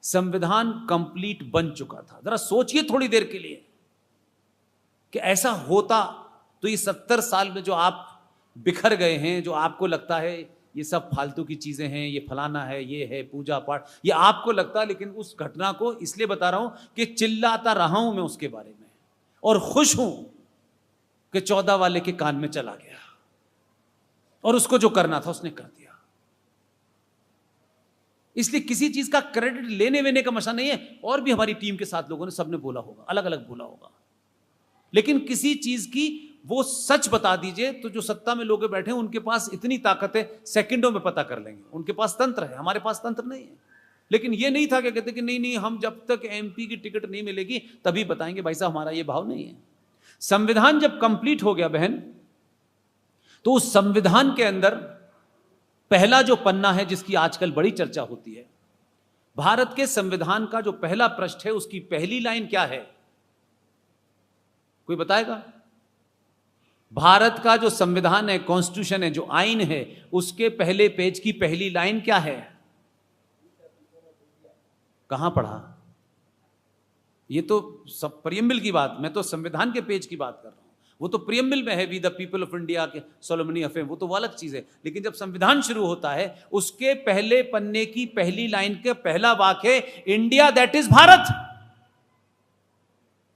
संविधान कंप्लीट बन चुका था। जरा सोचिए थोड़ी देर के लिए कि ऐसा होता तो ये 70 साल में जो आप बिखर गए हैं, जो आपको लगता है ये सब फालतू की चीजें हैं, ये फलाना है, ये है पूजा पाठ, ये आपको लगता है, लेकिन उस घटना को इसलिए बता रहा हूं कि चिल्लाता रहा हूं मैं उसके बारे में और खुश हूं कि 14 वाले के कान में चला गया और उसको जो करना था उसने कर दिया। इसलिए किसी चीज का क्रेडिट लेने वेने का मसला नहीं है। और भी हमारी टीम के साथ लोगों ने सबने बोला होगा, अलग अलग बोला होगा, लेकिन किसी चीज की वो सच बता दीजिए तो जो सत्ता में लोग बैठे हैं उनके पास इतनी ताकत है, सेकंडों में पता कर लेंगे। उनके पास तंत्र है, हमारे पास तंत्र नहीं है। लेकिन ये नहीं था कि कहते कि नहीं हम जब तक एमपी की टिकट नहीं मिलेगी तभी बताएंगे। भाई साहब, हमारा ये भाव नहीं है। संविधान जब कंप्लीट हो गया बहन, तो उस संविधान के अंदर पहला जो पन्ना है जिसकी आजकल बड़ी चर्चा होती है, भारत के संविधान का जो पहला पृष्ठ है उसकी पहली लाइन क्या है? कोई बताएगा? भारत का जो संविधान है, कॉन्स्टिट्यूशन है, जो आइन है, उसके पहले पेज की पहली लाइन क्या है? कहां पढ़ा? ये तो सब प्रियम्बल की बात, मैं तो संविधान के पेज की बात कर रहा हूं। वो तो प्रियम्बल में है, we the people of India के सोलोमनी अफेम, वो तो वो अलग चीज है। लेकिन जब संविधान शुरू होता है उसके पहले पन्ने की पहली लाइन के पहला वाक्य है, इंडिया दैट इज भारत।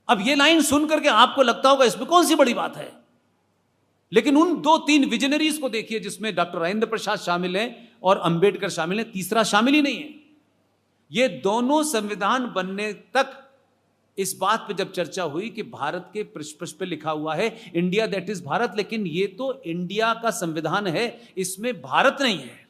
अब ये लाइन सुन करके आपको लगता होगा इसमें कौन सी बड़ी बात है, लेकिन उन 2-3 विजनरीज को देखिए जिसमें डॉक्टर राजेंद्र प्रसाद शामिल हैं और अंबेडकर शामिल हैं, तीसरा शामिल ही नहीं है। ये दोनों संविधान बनने तक इस बात पे जब चर्चा हुई कि भारत के पृष्ठ पे लिखा हुआ है इंडिया दैट इज भारत, लेकिन ये तो इंडिया का संविधान है, इसमें भारत नहीं है।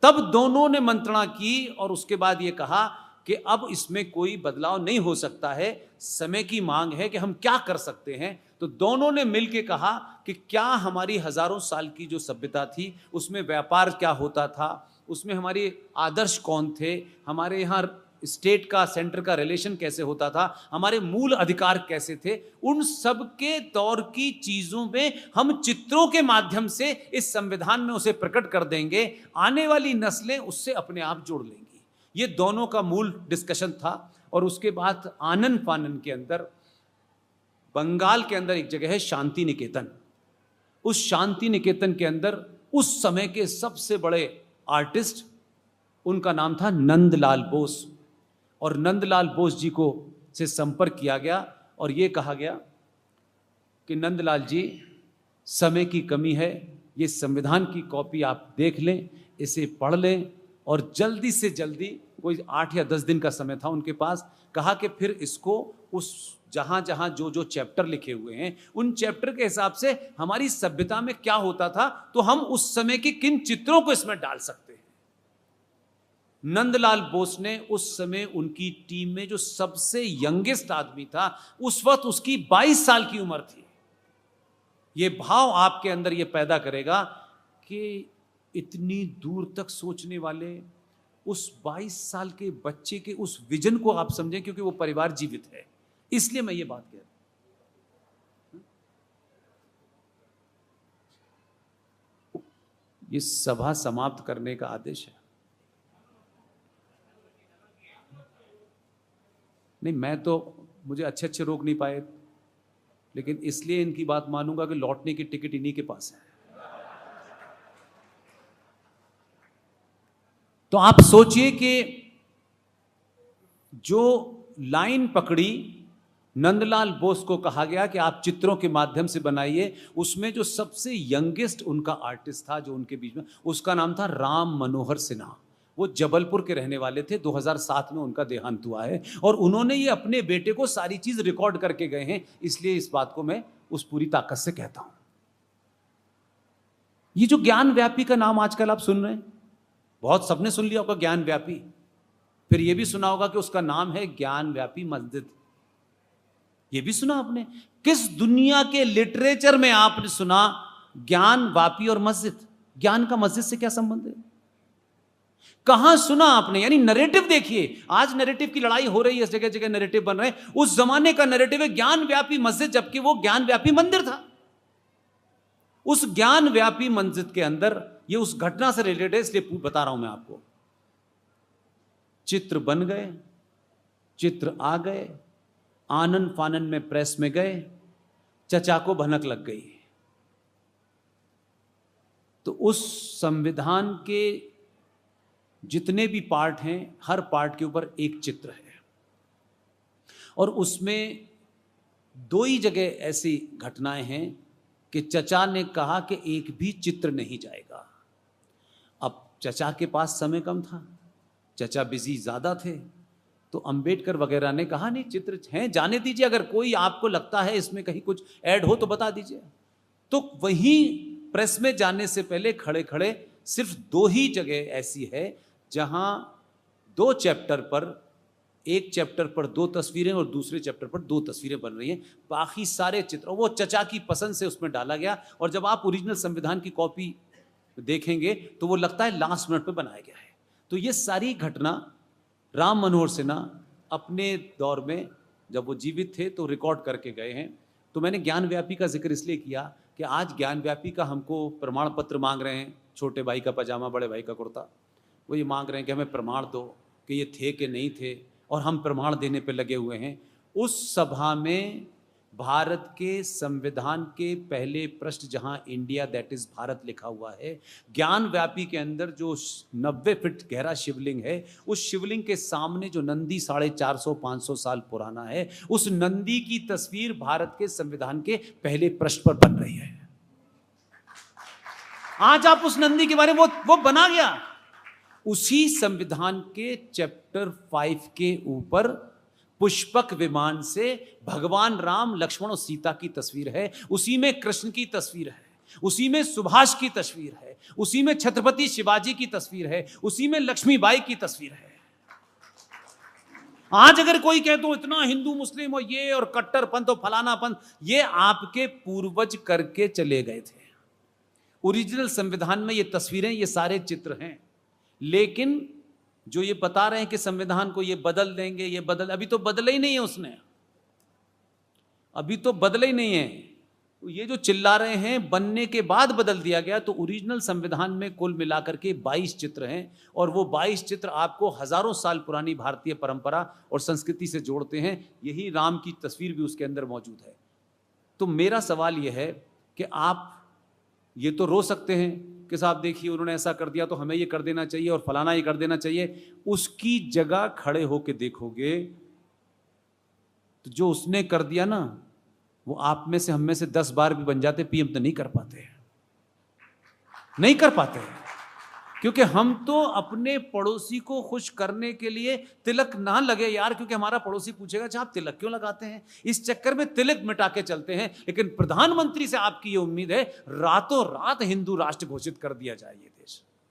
तब दोनों ने मंत्रणा की और उसके बाद ये कहा कि अब इसमें कोई बदलाव नहीं हो सकता है, समय की मांग है कि हम क्या कर सकते हैं। तो दोनों ने मिलकर कहा कि क्या हमारी हजारों साल की जो सभ्यता थी उसमें व्यापार क्या होता था, उसमें हमारे आदर्श कौन थे, हमारे यहाँ स्टेट का सेंटर का रिलेशन कैसे होता था, हमारे मूल अधिकार कैसे थे, उन सब के दौर की चीजों में हम चित्रों के माध्यम से इस संविधान में उसे प्रकट कर देंगे। आने वाली नस्लें उससे अपने आप जोड़ लेंगी। ये दोनों का मूल डिस्कशन था। और उसके बाद आनन फानन के अंदर, बंगाल के अंदर एक जगह है शांति निकेतन। उस शांति निकेतन के अंदर उस समय के सबसे बड़े आर्टिस्ट, उनका नाम था नंदलाल बोस। और नंदलाल बोस जी को से संपर्क किया गया और यह कहा गया कि नंदलाल जी, समय की कमी है, ये संविधान की कॉपी आप देख लें, इसे पढ़ लें और जल्दी से जल्दी, कोई 8 या 10 दिन का समय था उनके पास, कहा कि फिर इसको उस जहां जहां जो जो चैप्टर लिखे हुए हैं उन चैप्टर के हिसाब से हमारी सभ्यता में क्या होता था तो हम उस समय के किन चित्रों को इसमें डाल सकते हैं। नंदलाल बोस ने उस समय उनकी टीम में जो सबसे यंगेस्ट आदमी था, उस वक्त उसकी 22 साल की उम्र थी। यह भाव आपके अंदर यह पैदा करेगा कि इतनी दूर तक सोचने वाले उस 22 साल के बच्चे के उस विजन को आप समझें, क्योंकि वो परिवार जीवित है, इसलिए मैं ये बात कह रहा हूं। ये सभा समाप्त करने का आदेश है। नहीं, मैं तो, मुझे अच्छे रोक नहीं पाए, लेकिन इसलिए इनकी बात मानूंगा कि लौटने की टिकट इन्हीं के पास है। तो आप सोचिए कि जो लाइन पकड़ी, नंदलाल बोस को कहा गया कि आप चित्रों के माध्यम से बनाइए, उसमें जो सबसे यंगेस्ट उनका आर्टिस्ट था जो उनके बीच में, उसका नाम था राम मनोहर सिन्हा। वो जबलपुर के रहने वाले थे। 2007 में उनका देहांत हुआ है और उन्होंने ये अपने बेटे को सारी चीज रिकॉर्ड करके गए हैं, इसलिए इस बात को मैं उस पूरी ताकत से कहता हूं। ये जो ज्ञान व्यापी का नाम आजकल आप सुन रहे हैं, बहुत सबने सुन लिया होगा ज्ञान व्यापी, फिर यह भी सुना होगा कि उसका नाम है ज्ञान व्यापी मस्जिद। यह भी सुना आपने? किस दुनिया के लिटरेचर में आपने सुना ज्ञान व्यापी और मस्जिद? ज्ञान का मस्जिद से क्या संबंध है? कहां सुना आपने? यानी नैरेटिव देखिए, आज नैरेटिव की लड़ाई हो रही है, जगह जगह नैरेटिव बन रहे हैं। उस जमाने का नैरेटिव है ज्ञान व्यापी मस्जिद, जबकि वो ज्ञान व्यापी मंदिर था। उस ज्ञान व्यापी मस्जिद के अंदर, ये उस घटना से रिलेटेड है इसलिए बता रहा हूं मैं आपको। चित्र बन गए, चित्र आ गए, आनन फानन में प्रेस में गए, चचा को भनक लग गई। तो उस संविधान के जितने भी पार्ट हैं, हर पार्ट के ऊपर एक चित्र है, और उसमें दो ही जगह ऐसी घटनाएं हैं कि चचा ने कहा कि एक भी चित्र नहीं जाएगा। अब चचा के पास समय कम था, चचा बिजी ज़्यादा थे, तो अंबेडकर वगैरह ने कहा नहीं चित्र हैं, जाने दीजिए, अगर कोई आपको लगता है इसमें कहीं कुछ ऐड हो तो बता दीजिए। तो वहीं प्रेस में जाने से पहले खड़े खड़े सिर्फ दो ही जगह ऐसी है जहां दो चैप्टर पर, एक चैप्टर पर दो तस्वीरें और दूसरे चैप्टर पर दो तस्वीरें बन रही हैं, बाकी सारे चित्र वो चचा की पसंद से उसमें डाला गया। और जब आप ओरिजिनल संविधान की कॉपी देखेंगे तो वो लगता है लास्ट मिनट पे बनाया गया है। तो ये सारी घटना राम मनोहर सिन्हा अपने दौर में जब वो जीवित थे तो रिकॉर्ड करके गए हैं। तो मैंने ज्ञानव्यापी का जिक्र इसलिए किया कि आज ज्ञानव्यापी का हमको प्रमाण पत्र मांग रहे हैं, छोटे भाई का पजामा बड़े भाई का कुर्ता, वो ये मांग रहे हैं कि हमें प्रमाण दो कि ये थे कि नहीं थे, और हम प्रमाण देने पे लगे हुए हैं। उस सभा में भारत के संविधान के पहले पृष्ठ जहां इंडिया दैट इज भारत लिखा हुआ है, ज्ञानव्यापी के अंदर जो 90 फीट गहरा शिवलिंग है, उस शिवलिंग के सामने जो नंदी 450-500 साल पुराना है, उस नंदी की तस्वीर भारत के संविधान के पहले पृष्ठ पर बन रही है। आज आप उस नंदी के बारे में वो बना गया। उसी संविधान के चैप्टर 5 के ऊपर पुष्पक विमान से भगवान राम, लक्ष्मण और सीता की तस्वीर है, उसी में कृष्ण की तस्वीर है, उसी में सुभाष की तस्वीर है, उसी में छत्रपति शिवाजी की तस्वीर है, उसी में लक्ष्मीबाई की तस्वीर है। आज अगर कोई कहे तो इतना हिंदू मुस्लिम और ये और कट्टर पंथ और फलाना पंथ, ये आपके पूर्वज करके चले गए थे। ओरिजिनल संविधान में ये तस्वीरें, ये सारे चित्र हैं, लेकिन जो ये बता रहे हैं कि संविधान को ये बदल देंगे, ये बदल, अभी तो बदला ही नहीं है उसने, अभी तो बदला ही नहीं है। ये जो चिल्ला रहे हैं बनने के बाद बदल दिया गया, तो ओरिजिनल संविधान में कुल मिलाकर के 22 चित्र हैं, और वो 22 चित्र आपको हजारों साल पुरानी भारतीय परंपरा और संस्कृति से जोड़ते हैं। यही राम की तस्वीर भी उसके अंदर मौजूद है। तो मेरा सवाल यह है कि आप ये तो रो सकते हैं कि साहब देखिए उन्होंने ऐसा कर दिया तो हमें ये कर देना चाहिए और फलाना ये कर देना चाहिए, उसकी जगह खड़े होके देखोगे तो जो उसने कर दिया ना, वो आप में से, हम में से 10 बार भी बन जाते, पीएम तो नहीं कर पाते, नहीं कर पाते, क्योंकि हम तो अपने पड़ोसी को खुश करने के लिए तिलक ना लगे यार, क्योंकि हमारा पड़ोसी पूछेगा अच्छा आप तिलक क्यों लगाते हैं, इस चक्कर में तिलक मिटा के चलते हैं। लेकिन प्रधानमंत्री से आपकी ये उम्मीद है रातों रात हिंदू राष्ट्र घोषित कर दिया जाए ये देश।